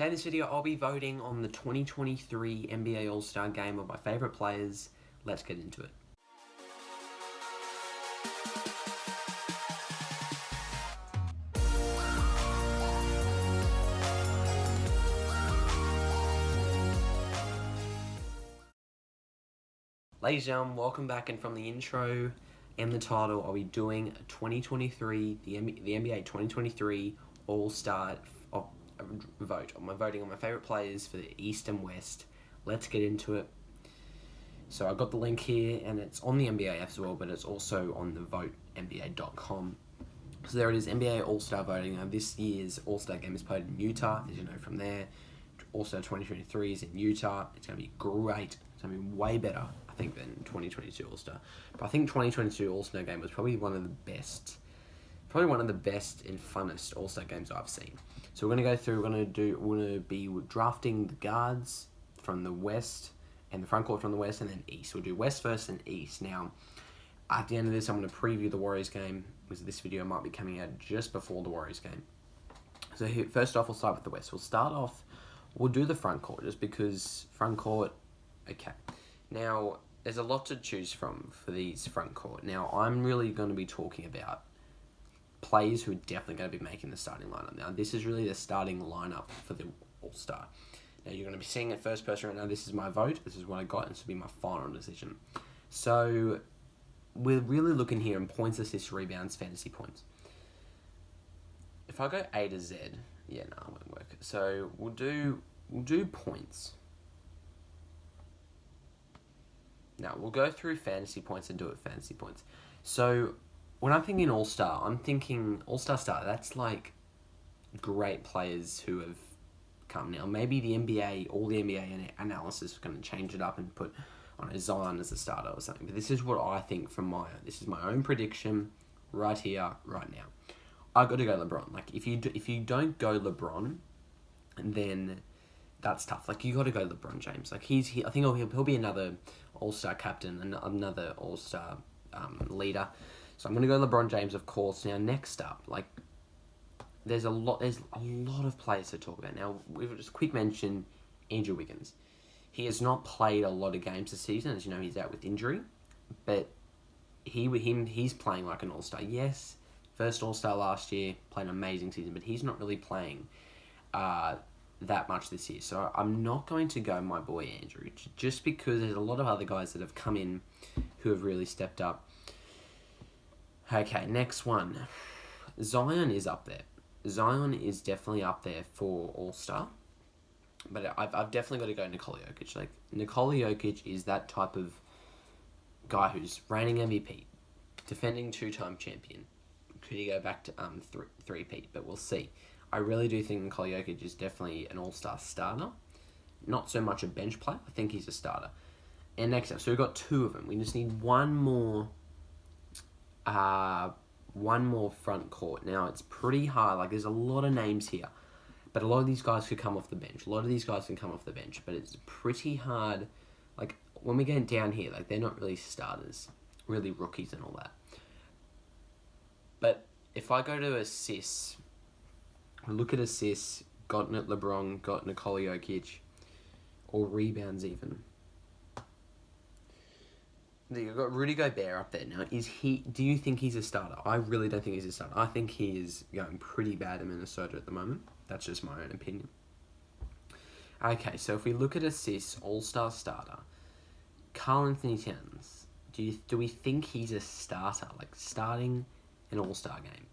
Today in this video, I'll be voting on the 2023 NBA All-Star Game of my favourite players. Let's get into it. Ladies and gentlemen, welcome back, and from the intro and the title, I'll be doing a 2023, the NBA 2023 All-Star vote. I'm voting on my favourite players for the East and West. Let's get into it. So I got the link here, and it's on the NBA app as well, but it's also on the votenba.com. So there it is, NBA All-Star voting. This year's All-Star game is played in Utah, as you know from there. All-Star 2023 is in Utah. It's going to be great. It's going to be way better, I think, than 2022 All-Star. But I think 2022 All-Star game was probably one of the best and funnest All-Star games I've seen. So we're going to go through, we're going to be drafting the guards from the West and the front court from the West, and then East. We'll do West first and East. Now, at the end of this, I'm going to preview the Warriors game, because this video might be coming out just before the Warriors game. So here, first off, we'll start with the West. We'll do the front court, just because front court, okay. Now, there's a lot to choose from for these front court. Now, I'm really going to be talking about players who are definitely going to be making the starting lineup. Now, this is really the starting lineup for the All-Star. Now, you're going to be seeing it first person right now. This is my vote. This is what I got, and this will be my final decision. So, we're really looking here in points, assists, rebounds, fantasy points. If I go A to Z, yeah, no, it won't work. So, we'll do points. Now, we'll go through fantasy points and do it fantasy points. So, when I'm thinking All-Star, I'm thinking All-Star star. That's like great players who have come. Now, maybe the NBA, all the NBA analysis is going to change it up and put on a Zion as a starter or something. But this is what I think this is my own prediction right here, right now. I've got to go LeBron. Like, if you don't go LeBron, then that's tough. Like, you got to go LeBron James. Like, I think he'll be another All-Star captain and another All-Star leader. So I'm going to go LeBron James, of course. Now, next up, like, there's a lot of players to talk about. Now, we've just quick mention Andrew Wiggins. He has not played a lot of games this season. As you know, he's out with injury. But he's playing like an All-Star. Yes, first All-Star last year, played an amazing season, but he's not really playing that much this year. So I'm not going to go my boy Andrew, just because there's a lot of other guys that have come in who have really stepped up. Okay, next one. Zion is up there. Zion is definitely up there for All-Star. But I've definitely got to go Nikola Jokic. Like, Nikola Jokic is that type of guy who's reigning MVP, defending two-time champion. Could he go back to three-peat? But we'll see. I really do think Nikola Jokic is definitely an All-Star starter. Not so much a bench player. I think he's a starter. And next up, so we've got two of them. We just need one more front court. Now, it's pretty hard. Like, there's a lot of names here, but a lot of these guys could come off the bench. But it's pretty hard. Like, when we get down here, like, they're not really starters, really rookies and all that. But if I go to assists, look at assists, got LeBron, got Nikola Jokic, or rebounds even. You've got Rudy Gobert up there now. Do you think he's a starter? I really don't think he's a starter. I think he is going pretty bad in Minnesota at the moment. That's just my own opinion. Okay, so if we look at assists, All-Star starter, Karl-Anthony Towns, do we think he's a starter? Like, starting an All-Star game?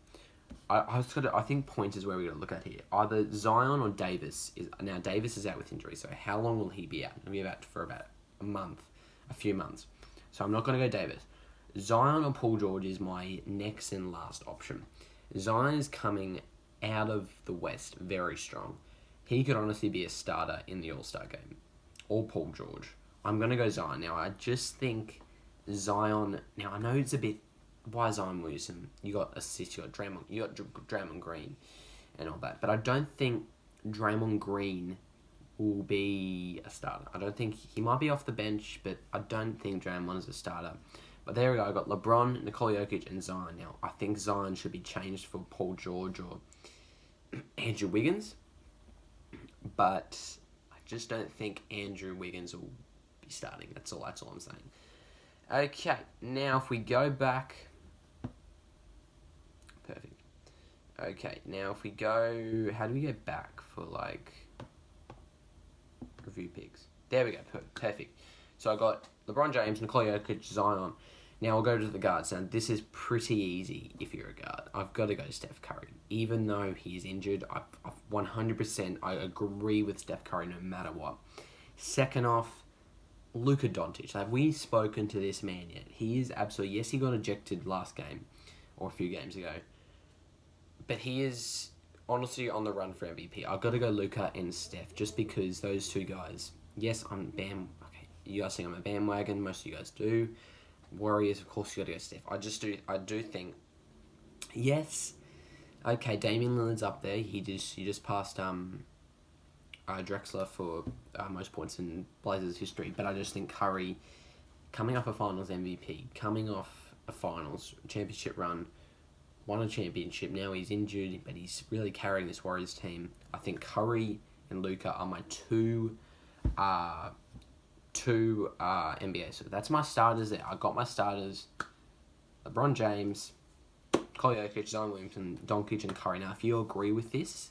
I think points is where we're going to look at here. Either Zion or Davis. Now, Davis is out with injury, so how long will he be out? He'll be out for about a few months. So I'm not going to go Davis. Zion or Paul George is my next and last option. Zion is coming out of the West very strong. He could honestly be a starter in the All-Star game. Or Paul George. I'm going to go Zion. Now, I just think Zion... Now, I know it's a bit... Why Zion Williamson? You got assists, you got Draymond Green and all that. But I don't think Draymond Green will be a starter. I don't think... He might be off the bench, but I don't think Draymond is a starter. But there we go. I got LeBron, Nikola Jokic, and Zion. Now, I think Zion should be changed for Paul George or Andrew Wiggins. but I just don't think Andrew Wiggins will be starting. That's all I'm saying. Okay, now if we go back... Perfect. Okay, now if we go... How do we go back for, like, review picks? There we go, perfect. So I got LeBron James, Nikola Jokic, Zion. Now I'll go to the guards. Now this is pretty easy if you're a guard. I've got to go Steph Curry. Even though he is injured, I 100% I agree with Steph Curry no matter what. Second off, Luka Doncic. Have we spoken to this man yet? He is absolutely... Yes, he got ejected last game, or a few games ago. But he is honestly on the run for MVP. I've got to go Luka and Steph, just because those two guys... Yes, Okay, you guys think I'm a bandwagon. Most of you guys do. Warriors, of course, you got to go Steph. I do think... Yes. Okay, Damian Lillard's up there. He just passed Drexler for most points in Blazers history. But I just think Curry, coming off a Finals MVP, coming off a Finals championship run, won a championship. Now he's injured, but he's really carrying this Warriors team. I think Curry and Luka are my two NBA. So that's my starters there. I got my starters: LeBron James, Nikola Jokic, Zion Williamson, Doncic, and Curry. Now, if you agree with this,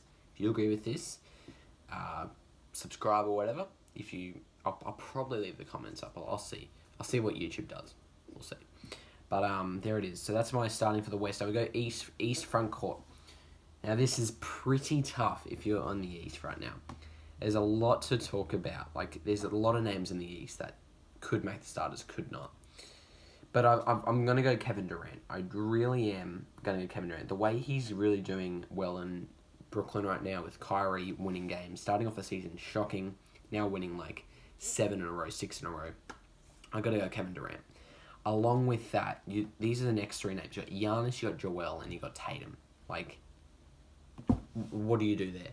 subscribe or whatever. I'll probably leave the comments up. I'll see. I'll see what YouTube does. We'll see. But there it is. So that's my starting for the West. I will go East front court. Now this is pretty tough if you're on the East right now. There's a lot to talk about. Like, there's a lot of names in the East that could make the starters, could not. But I'm going to go Kevin Durant. I really am going to go Kevin Durant. The way he's really doing well in Brooklyn right now with Kyrie winning games, starting off the season shocking, now winning like 7 in a row, 6 in a row. I've got to go Kevin Durant. Along with that, these are the next three names. You got Giannis, you got Joel, and you got Tatum. Like, what do you do there?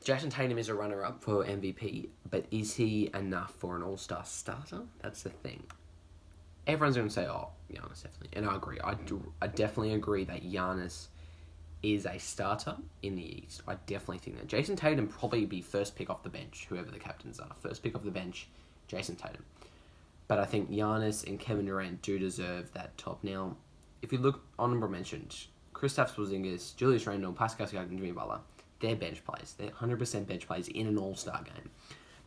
Jason Tatum is a runner-up for MVP, but is he enough for an all-star starter? That's the thing. Everyone's going to say, oh, Giannis, definitely. And I agree. I definitely agree that Giannis is a starter in the East. I definitely think that. Jason Tatum probably be first pick off the bench, whoever the captains are. First pick off the bench, Jason Tatum. But I think Giannis and Kevin Durant do deserve that top. Now, if you look, honorable mentions, Kristaps Porzingis, Julius Randle, Pascal Siakam, and Jimmy Butler, they're bench players. They're 100% bench players in an all-star game.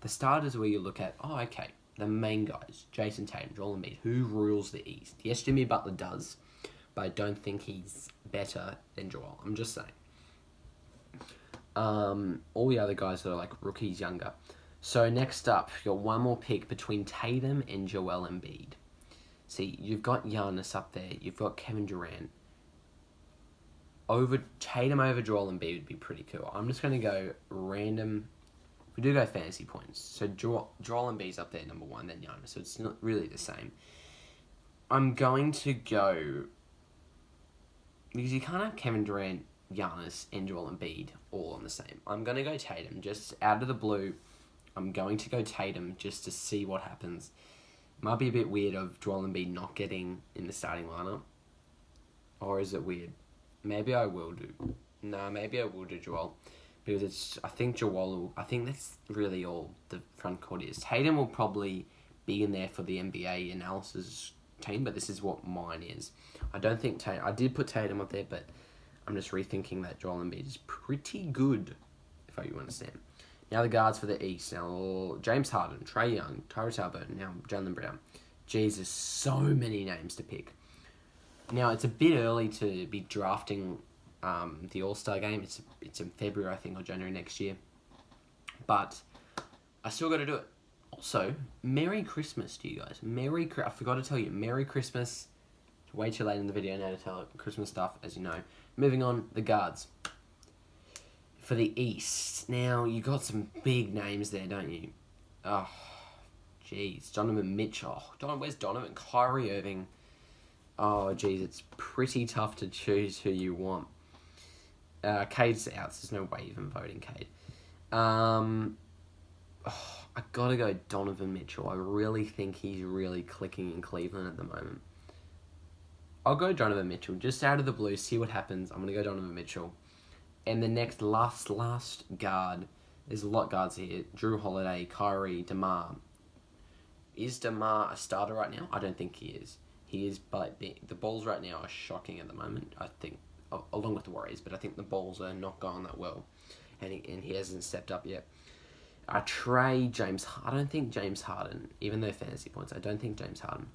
The starters where you look at, the main guys, Jason Tatum, Joel Embiid, who rules the East? Yes, Jimmy Butler does, but I don't think he's better than Joel. I'm just saying. All the other guys that are like rookies, younger. So next up, you've got one more pick between Tatum and Joel Embiid. See, you've got Giannis up there. You've got Kevin Durant. Tatum over Joel Embiid would be pretty cool. I'm just going to go random. We do go fantasy points. So Joel Embiid's up there, number one, then Giannis. So it's not really the same. I'm going to go... Because you can't have Kevin Durant, Giannis, and Joel Embiid all on the same. I'm going to go Tatum. Just out of the blue, I'm going to go Tatum just to see what happens. Might be a bit weird of Joel Embiid not getting in the starting lineup. Or is it weird? Maybe I will do. No, maybe I will do Joel. Because I think that's really all the front court is. Tatum will probably be in there for the NBA analysis team, but this is what mine is. I don't think Tatum... I did put Tatum up there, but I'm just rethinking that Joel Embiid is pretty good, if you understand. Now the guards for the East. Now, James Harden, Trae Young, Tyrese Haliburton, now Jaylen Brown. Jesus, so many names to pick. Now, it's a bit early to be drafting the All-Star game. It's in February, I think, or January next year. But I still got to do it. Also, Merry Christmas to you guys. I forgot to tell you, Merry Christmas. It's way too late in the video now to tell Christmas stuff, as you know. Moving on, the guards. For the East. Now, you got some big names there, don't you? Oh, jeez. Donovan Mitchell. Where's Donovan? Kyrie Irving. Oh, geez, it's pretty tough to choose who you want. Cade's out, so there's no way even voting Cade. I gotta go Donovan Mitchell. I really think he's really clicking in Cleveland at the moment. I'll go Donovan Mitchell. Just out of the blue, see what happens. I'm gonna go Donovan Mitchell. And the next last guard, there's a lot of guards here. Drew Holiday, Kyrie, DeMar. Is DeMar a starter right now? I don't think he is. He is, but the Bulls right now are shocking at the moment, I think, along with the Warriors, but I think the Bulls are not going that well, and he hasn't stepped up yet. Trey, James, I don't think James Harden, even though fantasy points, I don't think James Harden.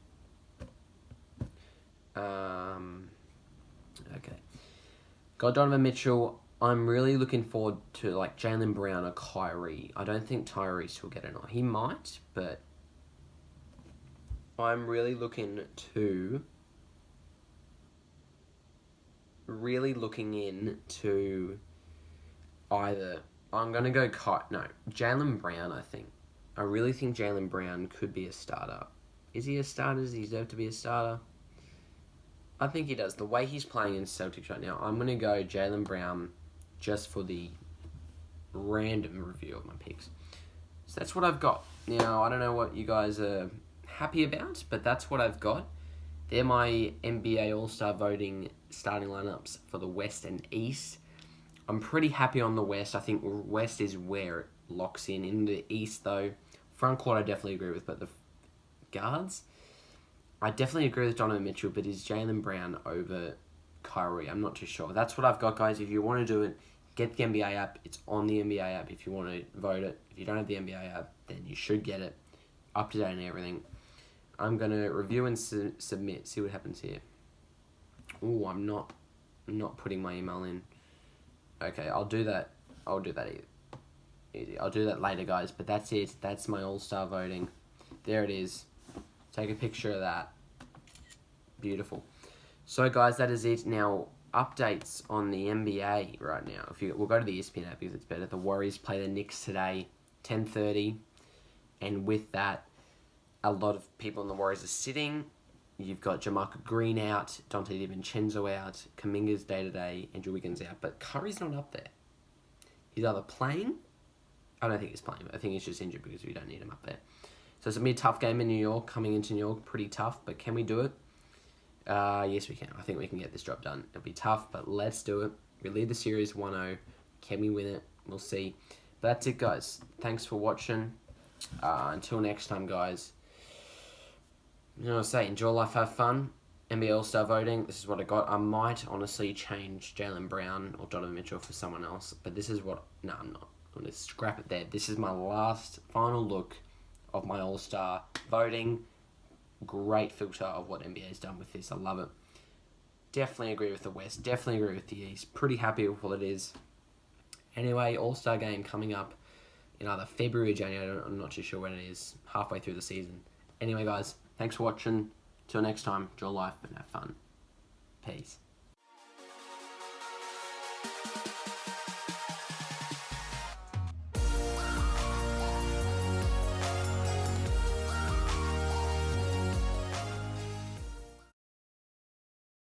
Okay. Got Donovan Mitchell. I'm really looking forward to like Jaylen Brown or Kyrie. I don't think Tyrese will get it on. He might, but I'm really looking into either. I'm gonna go Jaylen Brown. I really think Jaylen Brown could be a starter. Is he a starter? Does he deserve to be a starter? I think he does. The way he's playing in Celtics right now, I'm gonna go Jaylen Brown, just for the random review of my picks. So that's what I've got. Now I don't know what you guys are happy about, but that's what I've got. They're my NBA All-Star voting starting lineups for the West and East. I'm pretty happy on the West. I think West is where it locks in. In the East, though, front court I definitely agree with, but the guards, I definitely agree with Donovan Mitchell, but is Jaylen Brown over Kyrie? I'm not too sure. That's what I've got, guys. If you want to do it, get the NBA app. It's on the NBA app if you want to vote it. If you don't have the NBA app, then you should get it. Up to date and everything. I'm going to review and submit. See what happens here. Ooh, I'm not putting my email in. Okay, I'll do that. Easy. I'll do that later, guys. But that's it. That's my All-Star voting. There it is. Take a picture of that. Beautiful. So, guys, that is it. Now, updates on the NBA right now. We'll go to the ESPN app because it's better. The Warriors play the Knicks today, 10:30. And with that, a lot of people in the Warriors are sitting. You've got Jamarcus Green out, Dante DiVincenzo out, Kuminga's day-to-day, Andrew Wiggins out. But Curry's not up there. He's either playing. I don't think he's playing. I think he's just injured because we don't need him up there. So it's going to be a tough game in New York. Coming into New York, pretty tough. But can we do it? Yes, we can. I think we can get this job done. It'll be tough, but let's do it. We lead the series 1-0. Can we win it? We'll see. But that's it, guys. Thanks for watching. Until next time, guys. You know what I say? Enjoy life, have fun. NBA All-Star voting. This is what I got. I might honestly change Jaylen Brown or Donovan Mitchell for someone else. But this is what... No, I'm not. I'm going to scrap it there. This is my final look of my All-Star voting. Great filter of what NBA's done with this. I love it. Definitely agree with the West. Definitely agree with the East. Pretty happy with what it is. Anyway, All-Star game coming up in either February or January. I'm not too sure when it is. Halfway through the season. Anyway, guys, thanks for watching. Till next time, enjoy life and have fun. Peace.